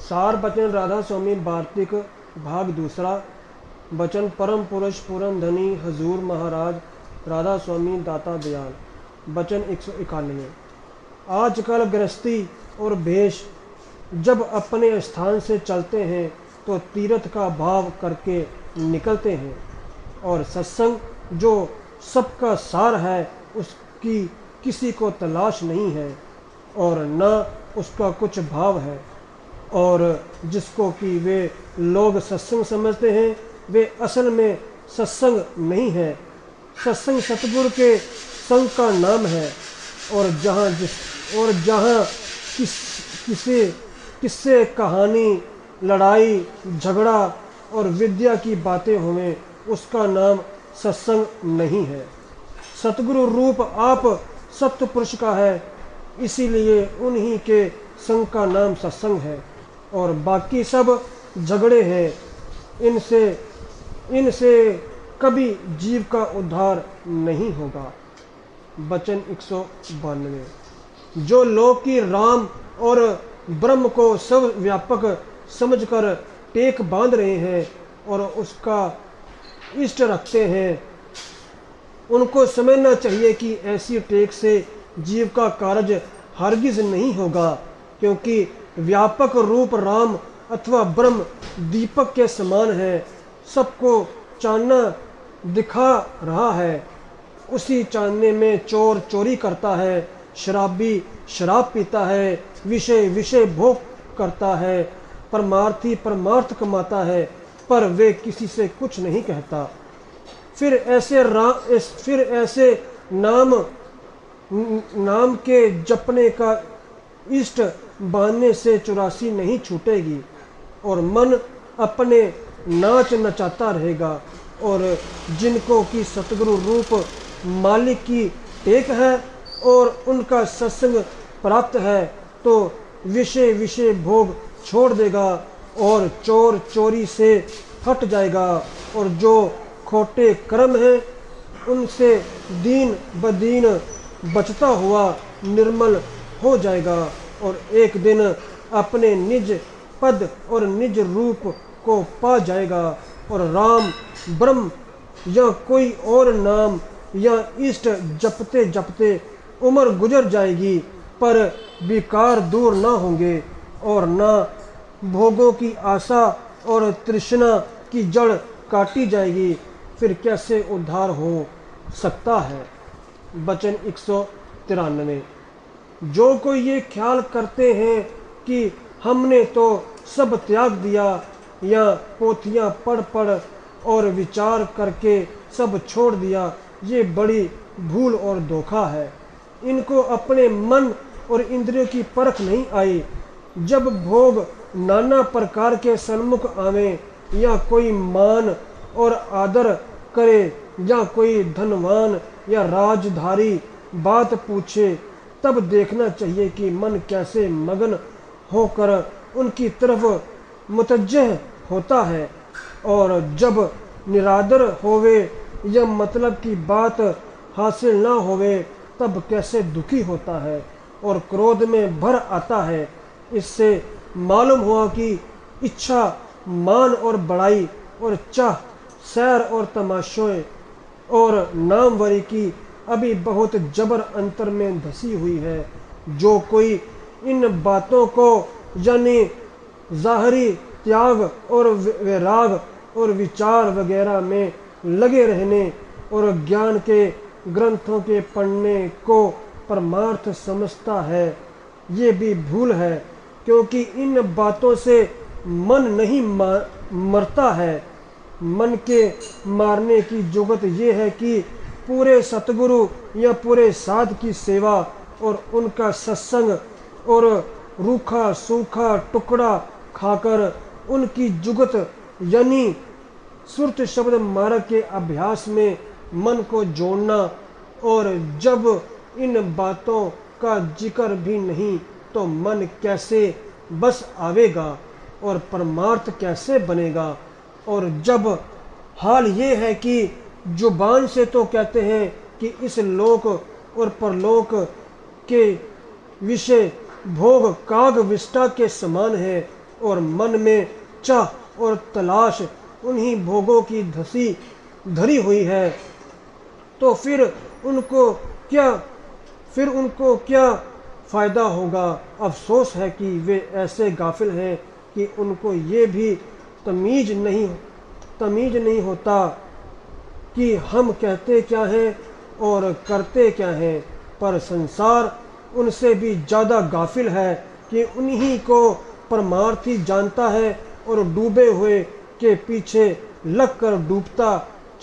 सार बचन राधा स्वामी वार्तिक भाग दूसरा। बचन परम पुरुष पूरन धनी हजूर महाराज राधा स्वामी दाता दयाल। बचन 191। आजकल गृहस्थी और भेष जब अपने स्थान से चलते हैं तो तीर्थ का भाव करके निकलते हैं, और सत्संग जो सबका सार है उसकी किसी को तलाश नहीं है और न उसका कुछ भाव है। और जिसको कि वे लोग सत्संग समझते हैं वे असल में सत्संग नहीं है। सत्संग सतगुरु के संग का नाम है, और जहाँ किस्से कहानी लड़ाई झगड़ा और विद्या की बातें होवें उसका नाम सत्संग नहीं है। सतगुरु रूप आप सत्य पुरुष का है, इसीलिए उन्हीं के संग का नाम सत्संग है, और बाकी सब झगड़े हैं। इनसे कभी जीव का उद्धार नहीं होगा। बचन 192। जो लोग की राम और ब्रह्म को सब व्यापक समझकर टेक बांध रहे हैं और उसका इष्ट रखते हैं, उनको समझना चाहिए कि ऐसी टेक से जीव का कार्य हरगिज नहीं होगा, क्योंकि व्यापक रूप राम अथवा ब्रह्म दीपक के समान है, सबको चानना दिखा रहा है। उसी चानने में चोर चोरी करता है, शराबी शराब पीता है, विषय भोग करता है, परमार्थी परमार्थ कमाता है, पर वे किसी से कुछ नहीं कहता। फिर ऐसे नाम के जपने का इष्ट बांधने से 84 नहीं छूटेगी, और मन अपने नाच नचाता रहेगा। और जिनको की सतगुरु रूप मालिक की टेक है और उनका सत्संग प्राप्त है, तो विषय भोग छोड़ देगा और चोर चोरी से हट जाएगा, और जो खोटे कर्म हैं उनसे दीन बदीन बचता हुआ निर्मल हो जाएगा, और एक दिन अपने निज पद और निज रूप को पा जाएगा। और राम ब्रह्म या कोई और नाम या इष्ट जपते जपते उम्र गुजर जाएगी, पर विकार दूर ना होंगे और ना भोगों की आशा और तृष्णा की जड़ काटी जाएगी। फिर कैसे उद्धार हो सकता है। बचन 193। जो कोई ये ख्याल करते हैं कि हमने तो सब त्याग दिया, या पोथियां पढ़ और विचार करके सब छोड़ दिया, ये बड़ी भूल और धोखा है। इनको अपने मन और इंद्रियों की परख नहीं आई। जब भोग नाना प्रकार के सन्मुख आवे, या कोई मान और आदर करे, या कोई धनवान या राजधारी बात पूछे, तब देखना चाहिए कि मन कैसे मगन होकर उनकी तरफ मुतज्जह होता है, और जब निरादर होवे या मतलब की बात हासिल ना होवे तब कैसे दुखी होता है और क्रोध में भर आता है। इससे मालूम हुआ कि इच्छा मान और बड़ाई और चाह सैर और तमाशों और नामवरी की अभी बहुत जबर अंतर में धसी हुई है। जो कोई इन बातों को यानी ज़ाहरी त्याग और वैराग और विचार वगैरह में लगे रहने और ज्ञान के ग्रंथों के पढ़ने को परमार्थ समझता है, ये भी भूल है, क्योंकि इन बातों से मन नहीं मरता है। मन के मारने की जुगत ये है कि पूरे सतगुरु या पूरे साध की सेवा और उनका सत्संग और रूखा सूखा टुकड़ा खाकर उनकी जुगत यानी सुरत शब्द मार्ग के अभ्यास में मन को जोड़ना, और जब इन बातों का जिक्र भी नहीं तो मन कैसे बस आवेगा और परमार्थ कैसे बनेगा। और जब हाल ये है कि जुबान से तो कहते हैं कि इस लोक और परलोक के विषय भोग काग विष्टा के समान है, और मन में चाह और तलाश उन्हीं भोगों की धरी हुई है, तो फिर उनको क्या फ़ायदा होगा। अफसोस है कि वे ऐसे गाफिल हैं कि उनको ये भी तमीज़ नहीं होता कि हम कहते क्या हैं और करते क्या हैं। पर संसार उनसे भी ज़्यादा गाफिल है कि उन्हीं को परमार्थी जानता है और डूबे हुए के पीछे लगकर डूबता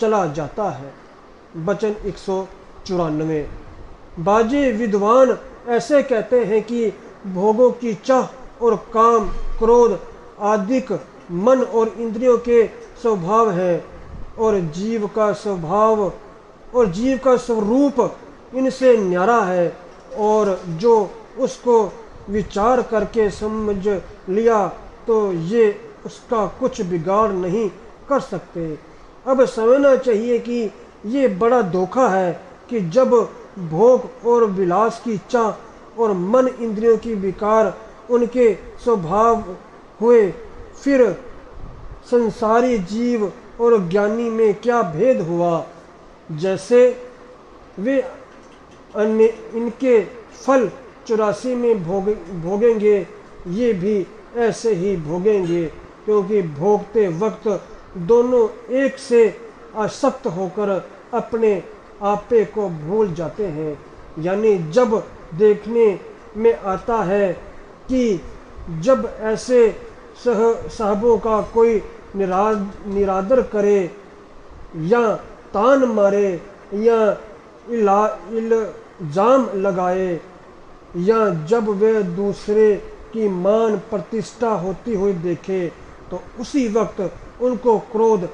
चला जाता है। वचन 194। बाजे विद्वान ऐसे कहते हैं कि भोगों की चाह और काम क्रोध आदि मन और इंद्रियों के स्वभाव है और जीव का स्वरूप इनसे न्यारा है, और जो उसको विचार करके समझ लिया तो ये उसका कुछ बिगाड़ नहीं कर सकते। अब समझना चाहिए कि ये बड़ा धोखा है कि जब भोग और विलास की चाह और मन इंद्रियों की विकार उनके स्वभाव हुए, फिर संसारी जीव और ज्ञानी में क्या भेद हुआ। जैसे वे इनके फल 84 में भोगेंगे, ये भी ऐसे ही भोगेंगे, क्योंकि भोगते वक्त दोनों एक से आसक्त होकर अपने आपे को भूल जाते हैं। यानी जब देखने में आता है कि जब ऐसे साहबों का कोई निरादर करे या तान मारे या इल्जाम लगाए, या जब वे दूसरे की मान प्रतिष्ठा होती हुई देखे, तो उसी वक्त उनको क्रोध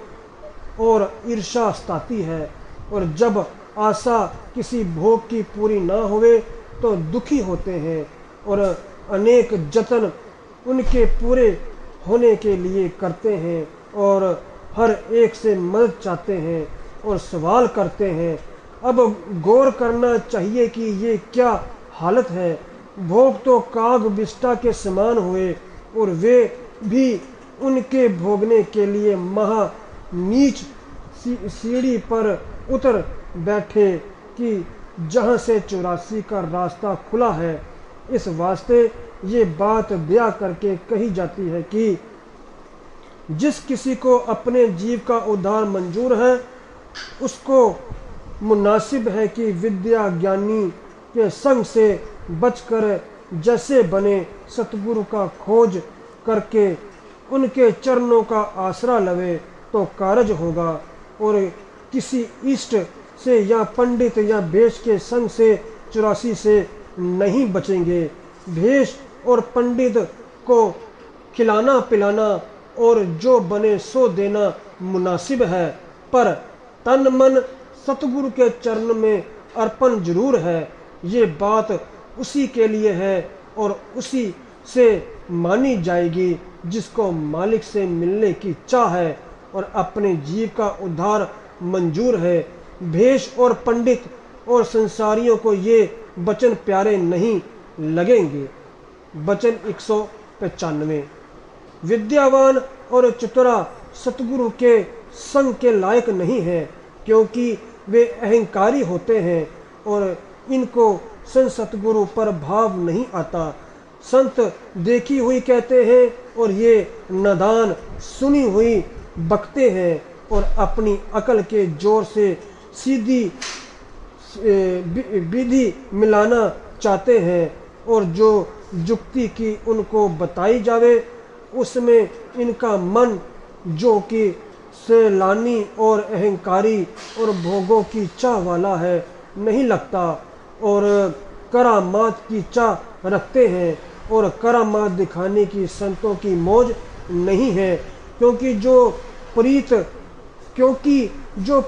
और ईर्ष्या सताती है, और जब आशा किसी भोग की पूरी ना होवे तो दुखी होते हैं और अनेक जतन उनके पूरे होने के लिए करते हैं और हर एक से मदद चाहते हैं और सवाल करते हैं। अब गौर करना चाहिए कि ये क्या हालत है। भोग तो काग विष्ठा के समान हुए और वे भी उनके भोगने के लिए महा नीच सीढ़ी पर उतर बैठे कि जहाँ से 84 का रास्ता खुला है। इस वास्ते ये बात दया करके कही जाती है कि जिस किसी को अपने जीव का उद्धार मंजूर है, उसको मुनासिब है कि विद्या ज्ञानी के संग से बचकर जैसे बने सतगुरु का खोज करके उनके चरणों का आसरा लवे तो कारज होगा, और किसी इष्ट से या पंडित या भेष के संग से 84 से नहीं बचेंगे। भेष और पंडित को खिलाना पिलाना और जो बने सो देना मुनासिब है, पर तन मन सतगुरु के चरण में अर्पण जरूर है। ये बात उसी के लिए है और उसी से मानी जाएगी जिसको मालिक से मिलने की चाह है और अपने जीव का उद्धार मंजूर है। भेष और पंडित और संसारियों को ये वचन प्यारे नहीं लगेंगे। वचन 195। विद्यावान और चतुरा सतगुरु के संग के लायक नहीं है, क्योंकि वे अहंकारी होते हैं और इनको सतगुरु पर भाव नहीं आता। संत देखी हुई कहते हैं और ये नादान सुनी हुई बकते हैं और अपनी अकल के जोर से सीधी विधि मिलाना चाहते हैं, और जो जुक्ति की उनको बताई जावे उसमें इनका मन जो कि सैलानी और अहंकारी और भोगों की चाह वाला है नहीं लगता, और करामात की चाह रखते हैं और करामात दिखाने की संतों की मौज नहीं है, क्योंकि जो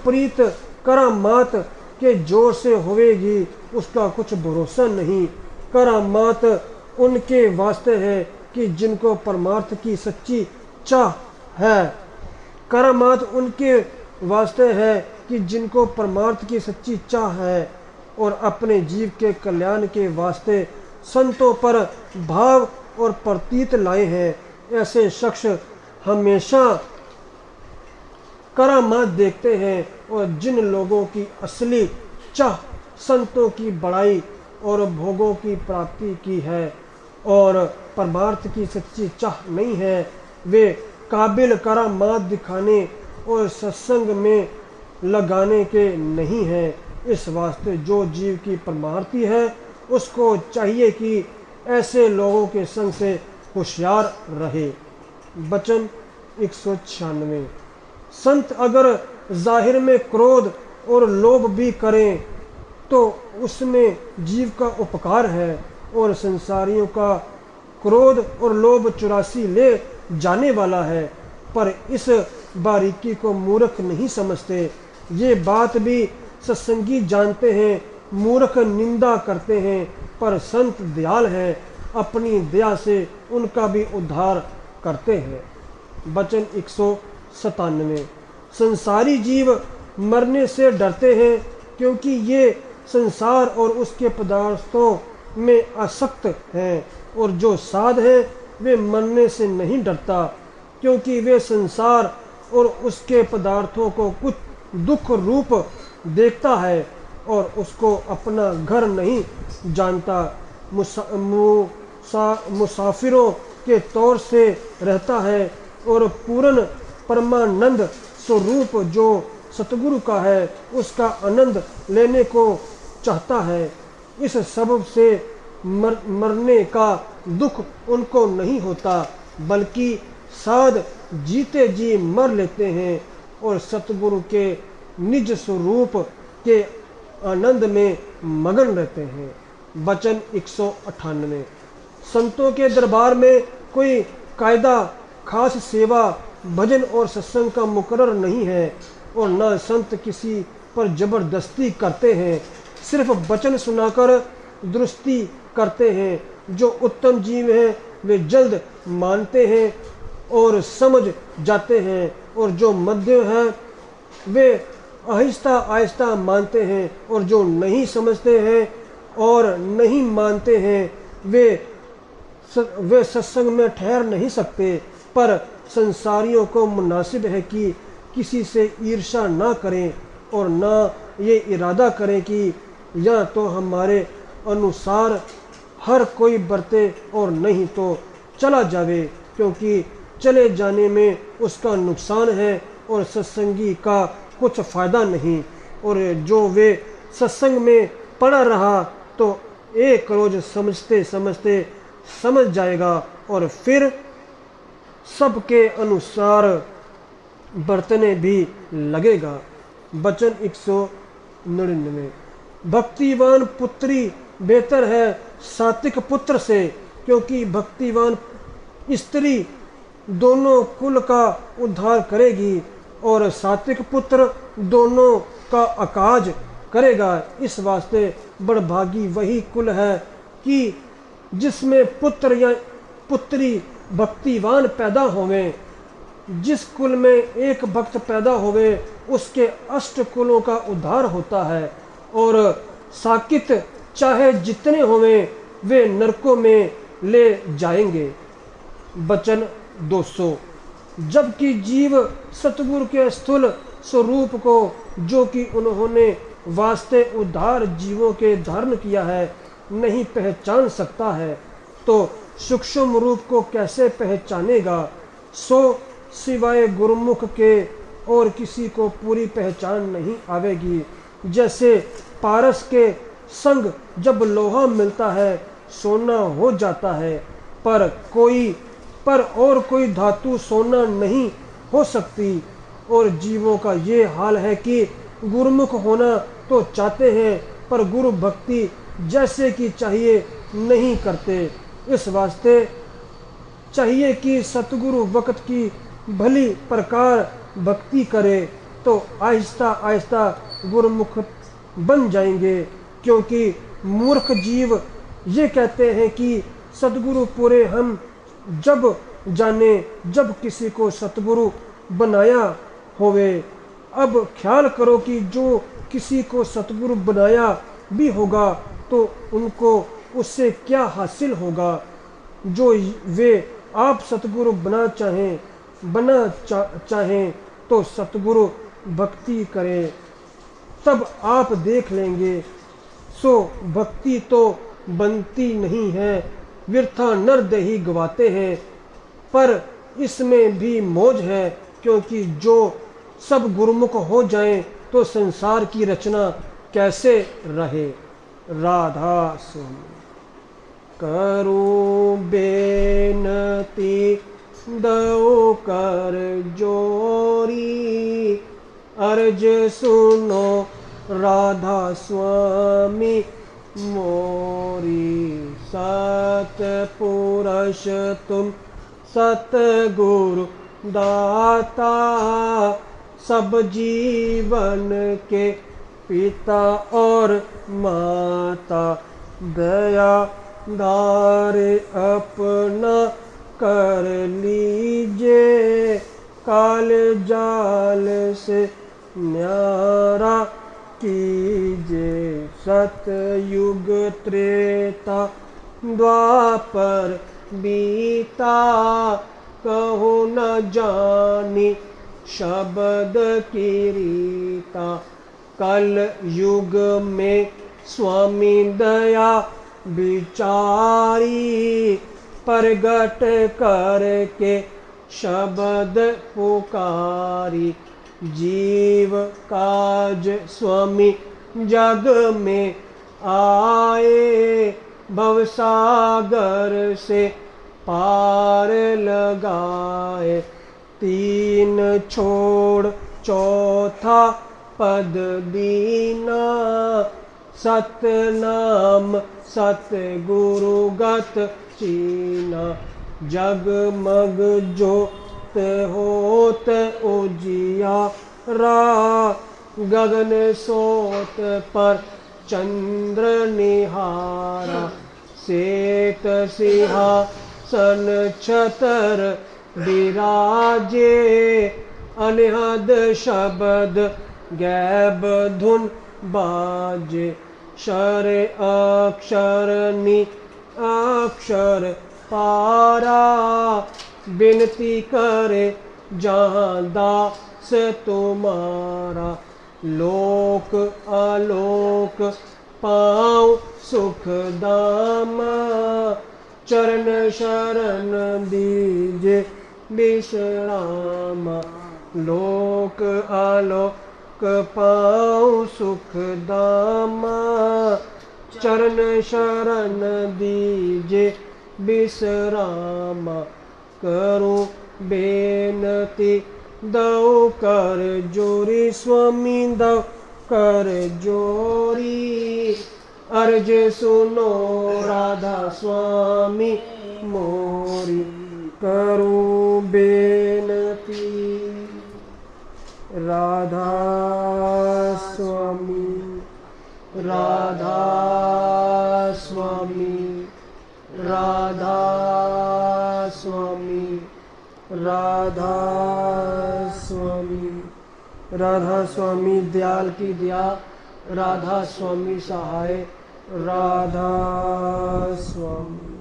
प्रीत करामात के जोर से होवेगी उसका कुछ भरोसा नहीं। करामात उनके वास्ते है कि जिनको परमार्थ की सच्ची चाह है। करामात उनके वास्ते है कि जिनको परमार्थ की सच्ची चाह है और अपने जीव के कल्याण के वास्ते संतों पर भाव और प्रतीत लाए हैं। ऐसे शख्स हमेशा करामात देखते हैं, और जिन लोगों की असली चाह संतों की बड़ाई और भोगों की प्राप्ति की है और परमार्थ की सच्ची चाह नहीं है, वे काबिल करामात दिखाने और सत्संग में लगाने के नहीं हैं। इस वास्ते जो जीव की परमार्थी है उसको चाहिए कि ऐसे लोगों के संग से होशियार रहे। वचन 196। संत अगर जाहिर में क्रोध और लोभ भी करें तो उसमें जीव का उपकार है, और संसारियों का क्रोध और लोभ 84 ले जाने वाला है, पर इस बारीकी को मूर्ख नहीं समझते। ये बात भी सत्संगी जानते हैं, मूर्ख निंदा करते हैं, पर संत दयाल हैं, अपनी दया से उनका भी उद्धार करते हैं। वचन 197। संसारी जीव मरने से डरते हैं, क्योंकि ये संसार और उसके पदार्थों में आसक्त हैं, और जो साध है वे मरने से नहीं डरता, क्योंकि वे संसार और उसके पदार्थों को कुछ दुख रूप देखता है और उसको अपना घर नहीं जानता। मुसाफिरों के तौर से रहता है, और पूर्ण परमानंद स्वरूप जो सतगुरु का है उसका आनंद लेने को चाहता है। इस सब से मरने का दुख उनको नहीं होता, बल्कि साध जीते जी मर लेते हैं और सतगुरु के निज स्वरूप के आनंद में मगन रहते हैं। वचन 198। संतों के दरबार में कोई कायदा, खास सेवा, भजन और सत्संग का मुकर्रर नहीं है, और न संत किसी पर जबरदस्ती करते हैं, सिर्फ वचन सुनाकर दुरुस्ती करते हैं। जो उत्तम जीव हैं वे जल्द मानते हैं और समझ जाते हैं, और जो मध्यम हैं वे आहिस्ता आहिस्ता मानते हैं, और जो नहीं समझते हैं और नहीं मानते हैं वे सत्संग में ठहर नहीं सकते। पर संसारियों को मुनासिब है कि किसी से ईर्ष्या ना करें, और ना ये इरादा करें कि या तो हमारे अनुसार हर कोई बरते और नहीं तो चला जावे, क्योंकि चले जाने में उसका नुकसान है और सत्संगी का कुछ फ़ायदा नहीं। और जो वे सत्संग में पड़ा रहा तो एक रोज़ समझते समझते समझ जाएगा, और फिर सबके अनुसार बरतने भी लगेगा। वचन 199। भक्तिवान पुत्री बेहतर है सात्विक पुत्र से, क्योंकि भक्तिवान स्त्री दोनों कुल का उद्धार करेगी और सात्विक पुत्र दोनों का अकाज करेगा। इस वास्ते बड़भागी वही कुल है कि जिसमें पुत्र या पुत्री भक्तिवान पैदा होवे। जिस कुल में एक भक्त पैदा होवे उसके अष्ट कुलों का उद्धार होता है, और साकित चाहे जितने होवे वे नरकों में ले जाएंगे। वचन 200। जबकि जीव सतगुरु के स्थूल स्वरूप को, जो कि उन्होंने वास्ते उद्धार जीवों के धारण किया है, नहीं पहचान सकता है, तो सूक्ष्म रूप को कैसे पहचानेगा। सो सिवाय गुरुमुख के और किसी को पूरी पहचान नहीं आवेगी। जैसे पारस के संग जब लोहा मिलता है सोना हो जाता है, पर और कोई धातु सोना नहीं हो सकती। और जीवों का ये हाल है कि गुरुमुख होना तो चाहते हैं, पर गुरु भक्ति जैसे कि चाहिए नहीं करते। इस वास्ते चाहिए कि सतगुरु वक्त की भली प्रकार भक्ति करे तो आहिस्ता आहिस्ता गुरुमुख बन जाएंगे। क्योंकि मूर्ख जीव ये कहते हैं कि सतगुरु पूरे हम जब जाने जब किसी को सतगुरु बनाया होवे। अब ख्याल करो कि जो किसी को सतगुरु बनाया भी होगा तो उनको उससे क्या हासिल होगा, जो वे आप सतगुरु चाहें तो सतगुरु भक्ति करें, तब आप देख लेंगे। सो भक्ति तो बनती नहीं है, व्यर्था नर देही गवाते हैं। पर इसमें भी मौज है, क्योंकि जो सब गुरुमुख हो जाएं तो संसार की रचना कैसे रहे। राधा स्वामी। करूं बेनती दो कर जोरी, अर्ज सुनो राधा स्वामी मोरी। सतपुरुष तुम सतगुरु दाता, सब जीवन के पिता और माता। दया दार अपना कर लीजिए, काल जाल से न्यारा कीजिए। सतयुग त्रेता द्वापर बीता, कहो न जानी शब्द की रीता। कल युग में स्वामी दया विचारी, प्रगट करके शब्द पुकारी। जीव काज स्वामी जग में आए, भवसागर से पार लगाए। तीन छोड़ चौथा पद दीना, सतनाम सतगुरुगत चीना। जगमग जोत होत उजियारा, गगन सोत पर चंद्र निहारा। सेत सिंहासन छतर विराजे, अनहद शब्द गैब धुन बाजे। शर अक्षर नि अक्षर पारा, बिनती करे जहाँ दास तुम्हारा। लोक आलोक पाऊं सुख दामा, चरण शरण दीजे विश्रामा। लोक आलोक पाऊं सुख दामा, चरण शरण दीजे विश्रामा। करूं बेनती दो कर जोरी, स्वामी दो कर जोरी। अर्ज सुनो राधा स्वामी मोरी। करूं बेनती राधा स्वामी, राधा स्वामी, राधा स्वामी, राधा स्वामी। राधा स्वामी दयाल की दया, राधा स्वामी सहाय, राधा स्वामी।